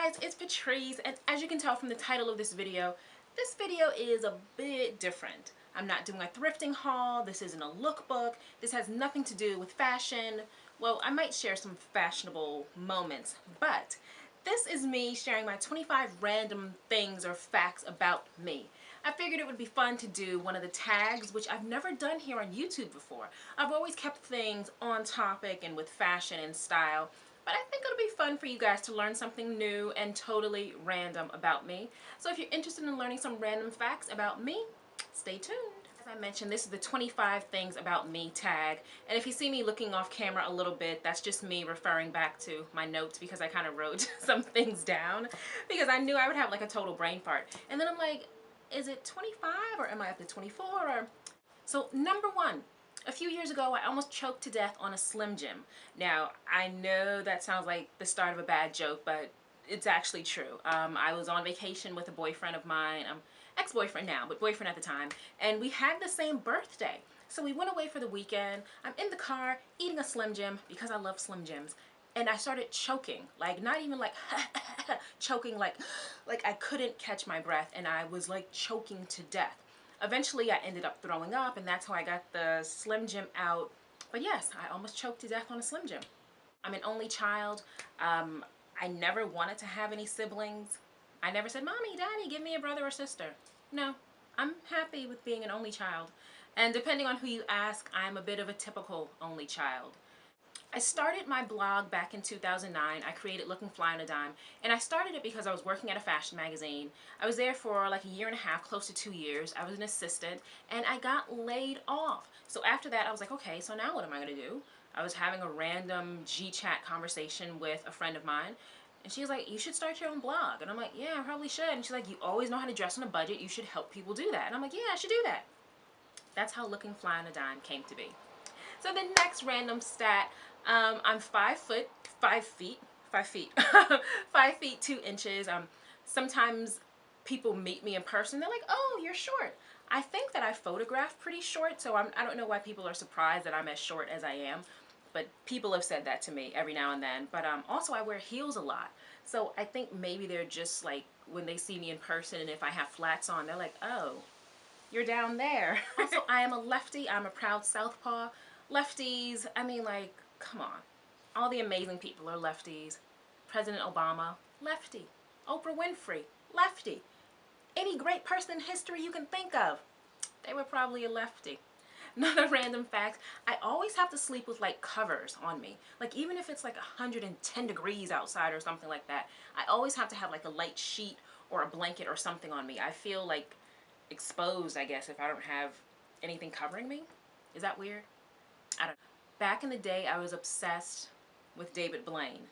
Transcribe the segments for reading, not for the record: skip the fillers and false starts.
guys, it's Patrice, and as you can tell from the title of this video is a bit different. I'm not doing a thrifting haul, this isn't a lookbook, this has nothing to do with fashion. Well, I might share some fashionable moments, but this is me sharing my 25 random things or facts about me. I figured it would be fun to do one of the tags, which I've never done here on YouTube before. I've always kept things on topic and with fashion and style, but I think it'll be fun for you guys to learn something new and totally random about me. So if you're interested in learning some random facts about me, stay tuned. As I mentioned, this is the 25 things about me tag, and if you see me looking off camera a little bit, that's just me referring back to my notes because I kind of wrote some things down because I knew I would have like a total brain fart. And then I'm like, is it 25 or am I up to 24? So number one, a few years ago, I almost choked to death on a Slim Jim. Now, I know that sounds like the start of a bad joke, but it's actually true. I was on vacation with a boyfriend of mine, ex-boyfriend now, but boyfriend at the time, and we had the same birthday. So we went away for the weekend. I'm in the car eating a Slim Jim because I love Slim Jims. And I started choking, like not even like choking like I couldn't catch my breath, and I was like choking to death. Eventually I ended up throwing up, and that's how I got the Slim Jim out. But yes, I almost choked to death on a Slim Jim. I'm an only child. I never wanted to have any siblings. I never said, Mommy, Daddy, give me a brother or sister. No, I'm happy with being an only child. And depending on who you ask, I'm a bit of a typical only child. I started my blog back in 2009. I created Looking Fly on a Dime, and I started it because I was working at a fashion magazine. I was there for like a year and a half, close to 2 years. I was an assistant, and I got laid off. So after that, I was like, okay, so now what am I gonna do? I was having a random G-chat conversation with a friend of mine, and she was like, you should start your own blog. And I'm like, yeah, I probably should. And she's like, you always know how to dress on a budget. You should help people do that. And I'm like, yeah, I should do that. That's how Looking Fly on a Dime came to be. So the next random stat, I'm 5 feet, 5 feet 2 inches. Sometimes people meet me in person, they're like, oh, you're short. I think that I photograph pretty short, so I don't know why people are surprised that I'm as short as I am, but people have said that to me every now and then. But also I wear heels a lot, so I think maybe they're just like, when they see me in person and if I have flats on, they're like, oh, you're down there. Also, I am a lefty. I'm a proud southpaw. Lefties, I mean, like, come on. All the amazing people are lefties. President Obama, lefty. Oprah Winfrey, lefty. Any great person in history you can think of, they were probably a lefty. Another random fact, I always have to sleep with like covers on me. Like even if it's like 110 degrees outside or something like that, I always have to have like a light sheet or a blanket or something on me. I feel like exposed, I guess, if I don't have anything covering me. Is that weird? I don't know. Back in the day, I was obsessed with David Blaine.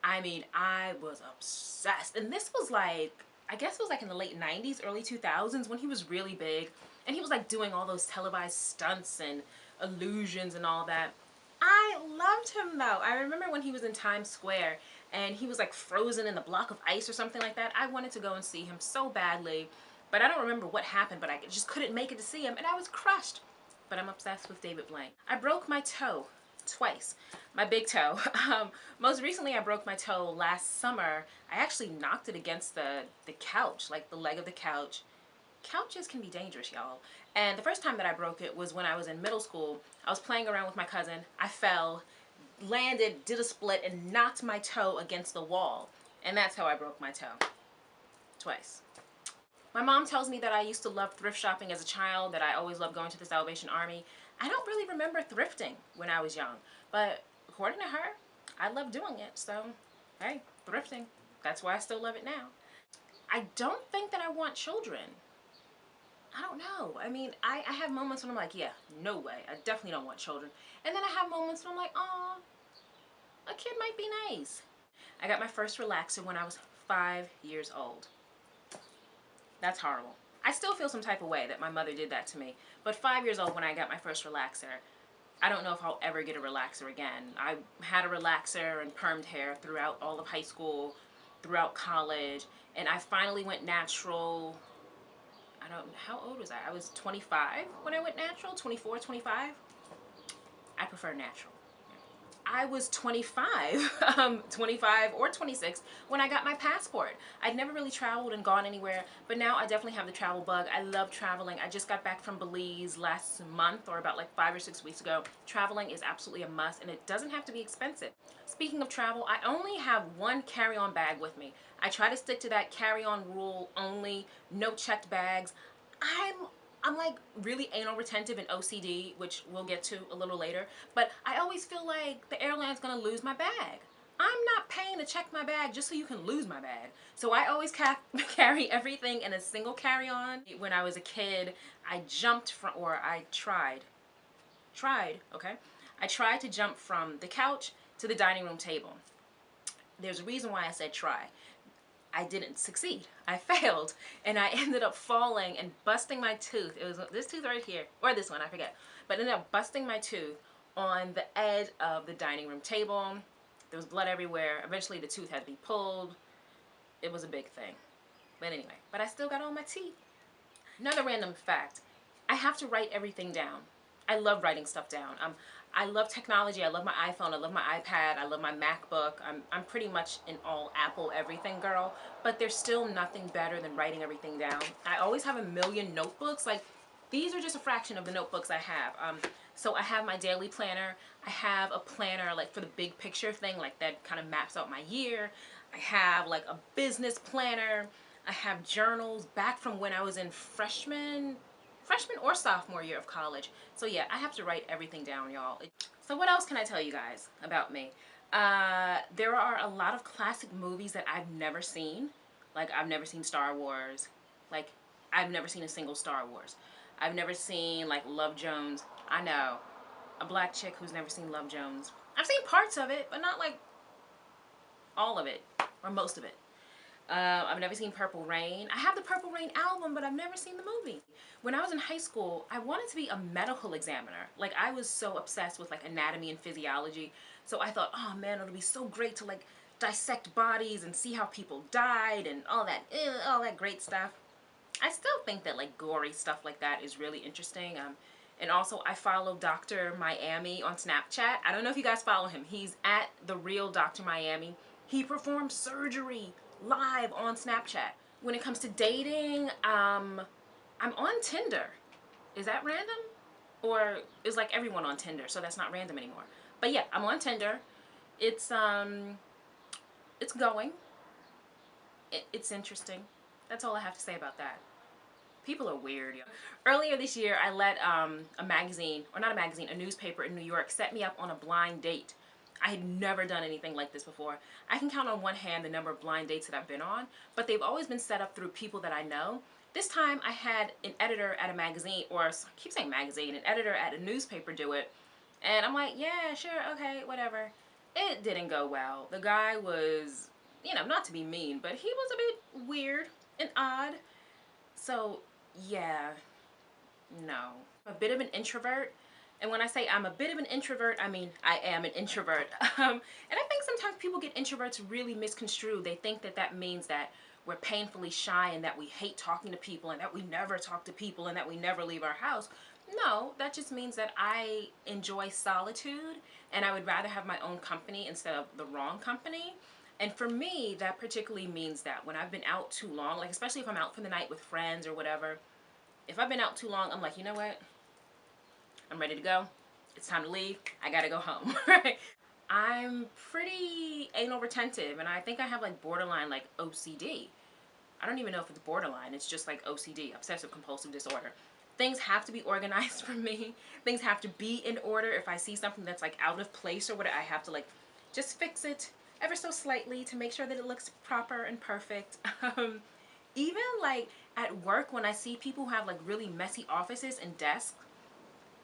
I mean, I was obsessed. And this was like, I guess it was like in the late 90s, early 2000s when he was really big. And he was like doing all those televised stunts and illusions and all that. I loved him though. I remember when he was in Times Square and he was like frozen in a block of ice or something like that. I wanted to go and see him so badly. But I don't remember what happened, but I just couldn't make it to see him, and I was crushed. But I'm obsessed with David Blaine. I broke my toe twice, my big toe. Most recently, I broke my toe last summer. I actually knocked it against the couch, like the leg of the couch. Couches can be dangerous, y'all. And the first time that I broke it was when I was in middle school. I was playing around with my cousin. I fell, landed, did a split, and knocked my toe against the wall. And that's how I broke my toe. Twice. My mom tells me that I used to love thrift shopping as a child, that I always loved going to the Salvation Army. I don't really remember thrifting when I was young, but according to her, I love doing it, so hey, thrifting. That's why I still love it now. I don't think that I want children. I don't know. I mean, I have moments when I'm like, yeah, no way. I definitely don't want children. And then I have moments when I'm like, oh, a kid might be nice. I got my first relaxer when I was 5 years old. That's horrible. I still feel some type of way that my mother did that to me. But 5 years old when I got my first relaxer, I don't know if I'll ever get a relaxer again. I had a relaxer and permed hair throughout all of high school, throughout college, and I finally went natural. How old was I? I was 25 when I went natural, 24, 25. I prefer natural. I was 25, 25 or 26 when I got my passport. I'd never really traveled and gone anywhere, but now I definitely have the travel bug. I love traveling. I just got back from Belize last month, or about like 5 or 6 weeks ago. Traveling is absolutely a must, and it doesn't have to be expensive. Speaking of travel, I only have one carry-on bag with me. I try to stick to that carry-on rule only, no checked bags. I'm like really anal retentive and OCD, which we'll get to a little later, but I always feel like the airline's gonna lose my bag. I'm not paying to check my bag just so you can lose my bag. So I always carry everything in a single carry-on. When I was a kid, I jumped from, or I okay? I tried to jump from the couch to the dining room table. There's a reason why I said try. I didn't succeed. I failed, and I ended up falling and busting my tooth. It was this tooth right here, or this one, I forget. But ended up busting my tooth on the edge of the dining room table. There was blood everywhere. Eventually the tooth had to be pulled. It was a big thing. But anyway, but I still got all my teeth. Another random fact, I have to write everything down. I love writing stuff down. I love technology. I love my iPhone. I love my iPad. I love my MacBook. I'm pretty much an all Apple everything girl, but there's still nothing better than writing everything down. I always have a million notebooks. Like, these are just a fraction of the notebooks I have. So I have my daily planner. I have a planner like for the big picture thing, like that kind of maps out my year. I have like a business planner. I have journals back from when I was in freshman or sophomore year of college. So yeah, I have to write everything down, y'all. So what else can I tell you guys about me? There are a lot of classic movies that I've never seen. Like, I've never seen Star Wars. Like, I've never seen a single Star Wars. I've never seen, like, Love Jones. I know, a black chick who's never seen Love Jones. I've seen parts of it, but not, like, all of it, or most of it. I've never seen Purple Rain. I have the Purple Rain album, but I've never seen the movie. When I was in high school, I wanted to be a medical examiner. Like, I was so obsessed with like anatomy and physiology. So I thought, oh man, it'll be so great to like dissect bodies and see how people died and all that great stuff. I still think that like gory stuff like that is really interesting. And also I follow Dr. Miami on Snapchat. I don't know if you guys follow him. He's at the real Dr. Miami. He performs surgery live on Snapchat. When it comes to dating, I'm on Tinder. Is that random? Or is like everyone on Tinder, so that's not random anymore. But yeah, I'm on Tinder. It's going. It's interesting. That's all I have to say about that. People are weird. Yo. Earlier this year, I let a magazine, or not a magazine, a newspaper in New York set me up on a blind date. I had never done anything like this before. I can count on one hand the number of blind dates that I've been on, but they've always been set up through people that I know. This time I had an editor at a magazine, or I keep saying magazine, an editor at a newspaper do it. And I'm like, yeah, sure, okay, whatever. It didn't go well. The guy was, you know, not to be mean, but he was a bit weird and odd. So, yeah, no. A bit of an introvert. And when I say I'm a bit of an introvert, I mean I am an introvert. And I think sometimes people get introverts really misconstrued. They think that that means that we're painfully shy and that we hate talking to people and that we never talk to people and that we never leave our house. No, that just means that I enjoy solitude and I would rather have my own company instead of the wrong company. And for me, that particularly means that when I've been out too long, like especially if I'm out for the night with friends or whatever, if I've been out too long, I'm like, you know what? I'm ready to go. It's time to leave. I gotta go home, right? I'm pretty anal retentive, and I think I have like borderline like OCD. I don't even know if it's borderline. It's just like OCD, obsessive compulsive disorder. Things have to be organized for me. Things have to be in order. If I see something that's like out of place or whatever, I have to like just fix it ever so slightly to make sure that it looks proper and perfect. Even like at work, when I see people who have like really messy offices and desks,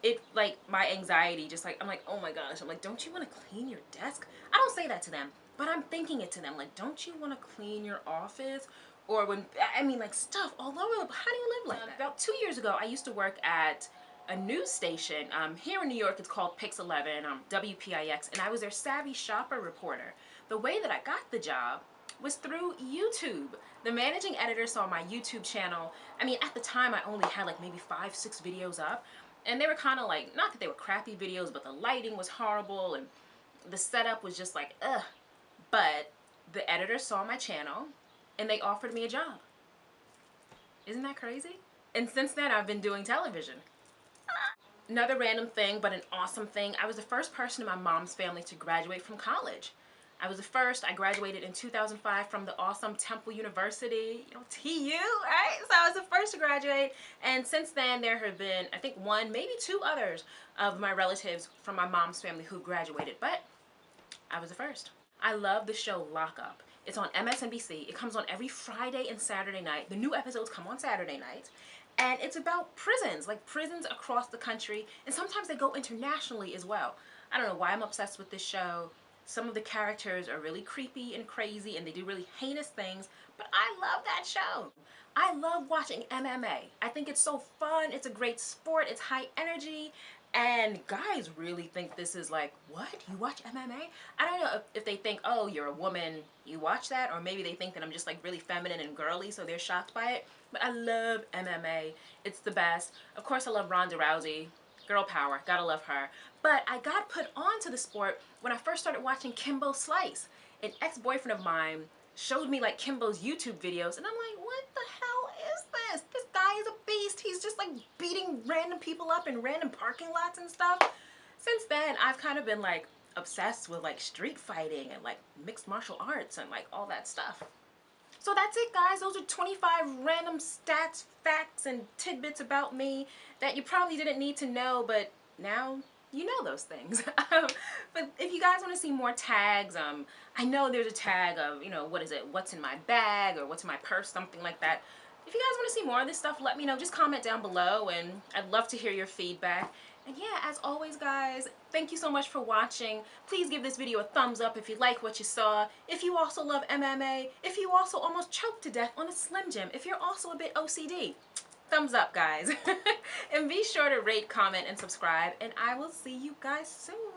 it like my anxiety just like I'm like, oh my gosh, I'm like, don't you want to clean your desk? I don't say that to them, but I'm thinking it to them, like, don't you want to clean your office? Or when I mean like stuff all over how do you live like that? About 2 years ago I used to work at a news station here in New York. It's called Pix 11, WPIX, and I was their savvy shopper reporter. The way that I got the job was through YouTube. The managing editor saw my YouTube channel. I mean, at the time I only had like maybe 5-6 videos up. And they were kind of like, not that they were crappy videos, but the lighting was horrible and The setup was just like, ugh. But the editor saw my channel and they offered me a job. Isn't that crazy? And since then, I've been doing television. Another random thing, but an awesome thing. I was the first person in my mom's family to graduate from college. I was the first. I graduated in 2005 from the awesome Temple University, TU, right? So I was the first to graduate. And since then, there have been, I think, one, maybe two others of my relatives from my mom's family who graduated. But I was the first. I love the show Lock Up. It's on MSNBC. It comes on every Friday and Saturday night. The new episodes come on Saturday nights. And it's about prisons, like prisons across the country. And sometimes they go internationally as well. I don't know why I'm obsessed with this show. Some of the characters are really creepy and crazy and they do really heinous things. But I love that show. I love watching MMA. I think it's so fun. It's a great sport. It's high energy. And guys really think this is like, what? You watch MMA? I don't know if they think, oh, you're a woman, you watch that? Or maybe they think that I'm just like really feminine and girly, so they're shocked by it. But I love MMA. It's the best. Of course, I love Ronda Rousey. Girl power. Gotta love her. But I got put onto the sport when I first started watching Kimbo Slice. An ex-boyfriend of mine showed me like Kimbo's YouTube videos, and I'm like, what the hell is this? This guy is a beast. He's just like beating random people up in random parking lots and stuff. Since then, I've kind of been like obsessed with like street fighting and like mixed martial arts and like all that stuff. So that's it, guys. Those are 25 random stats, facts, and tidbits about me that you probably didn't need to know, but now you know those things. But if you guys want to see more tags, I know there's a tag of, what is it? What's in my bag or what's in my purse, something like that. If you guys want to see more of this stuff, let me know. Just comment down below, and I'd love to hear your feedback. And yeah, as always, guys, thank you so much for watching. Please give this video a thumbs up if you like what you saw. If you also love MMA, if you also almost choked to death on a Slim Jim, if you're also a bit OCD, thumbs up, guys. And be sure to rate, comment, and subscribe, and I will see you guys soon.